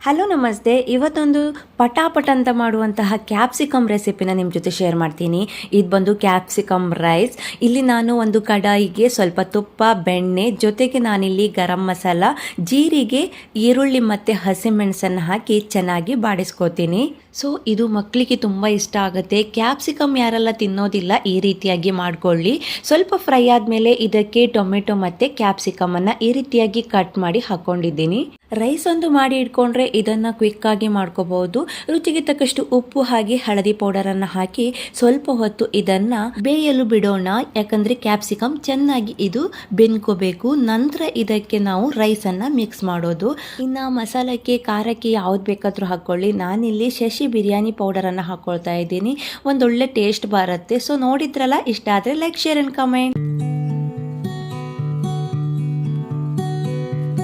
Hello ನಮಸ್ತೆ. ಇವತ್ತೊಂದು ಪಟಾಪಟ್ ಅಂತ ಮಾಡುವಂತಹ ಕ್ಯಾಪ್ಸಿಕಮ್ ರೆಸಿಪಿನ ನಿಮ್ಮ ಜೊತೆ ಶೇರ್ ಮಾಡ್ತೀನಿ. ಇದು ಬಂದು ಕ್ಯಾಪ್ಸಿಕಮ್ ರೈಸ್. ಇಲ್ಲಿ ನಾನು ಒಂದು ಕಡಾಯಿಗೆ ಸ್ವಲ್ಪ ತುಪ್ಪ, ಬೆಣ್ಣೆ, ಜೊತೆಗೆ ನಾನಿಲ್ಲಿ ಗರಂ ಮಸಾಲ, ಜೀರಿಗೆ, ಈರುಳ್ಳಿ ಮತ್ತು ಹಸಿಮೆಣಸನ್ನು ಹಾಕಿ ಚೆನ್ನಾಗಿ ಬಾಡಿಸ್ಕೋತೀನಿ. ಸೊ ಇದು ಮಕ್ಕಳಿಗೆ ತುಂಬ ಇಷ್ಟ ಆಗುತ್ತೆ. ಕ್ಯಾಪ್ಸಿಕಮ್ ಯಾರೆಲ್ಲ ತಿನ್ನೋದಿಲ್ಲ ಈ ರೀತಿಯಾಗಿ ಮಾಡ್ಕೊಳ್ಳಿ. ಸ್ವಲ್ಪ ಫ್ರೈ ಆದಮೇಲೆ ಇದಕ್ಕೆ ಟೊಮೆಟೊ ಮತ್ತು ಕ್ಯಾಪ್ಸಿಕಮನ್ನು ಈ ರೀತಿಯಾಗಿ ಕಟ್ ಮಾಡಿ ಹಾಕ್ಕೊಂಡಿದ್ದೀನಿ. ರೈಸ್ ಒಂದು ಮಾಡಿ ಇಟ್ಕೊಂಡ್ರೆ ಇದನ್ನು ಕ್ವಿಕ್ಕಾಗಿ ಮಾಡ್ಕೋಬಹುದು. ರುಚಿಗೆ ತಕ್ಕಷ್ಟು ಉಪ್ಪು ಹಾಗೆ ಹಳದಿ ಪೌಡರನ್ನು ಹಾಕಿ ಸ್ವಲ್ಪ ಹೊತ್ತು ಇದನ್ನು ಬೇಯಲು ಬಿಡೋಣ. ಯಾಕಂದರೆ ಕ್ಯಾಪ್ಸಿಕಮ್ ಚೆನ್ನಾಗಿ ಇದು ಬೆಂದ್ಕೋಬೇಕು. ನಂತರ ಇದಕ್ಕೆ ನಾವು ರೈಸನ್ನು ಮಿಕ್ಸ್ ಮಾಡೋದು. ಇನ್ನು ಮಸಾಲಕ್ಕೆ, ಖಾರಕ್ಕೆ ಯಾವ್ದು ಬೇಕಾದರೂ ಹಾಕ್ಕೊಳ್ಳಿ. ನಾನಿಲ್ಲಿ ಶಶಿ ಬಿರಿಯಾನಿ ಪೌಡರನ್ನು ಹಾಕ್ಕೊಳ್ತಾ ಇದ್ದೀನಿ. ಒಂದೊಳ್ಳೆ ಟೇಸ್ಟ್ ಬರುತ್ತೆ. ಸೊ ನೋಡಿದ್ರಲ್ಲ, ಇಷ್ಟ ಆದರೆ ಲೈಕ್, ಶೇರ್ ಆ್ಯಂಡ್ ಕಮೆಂಟ್.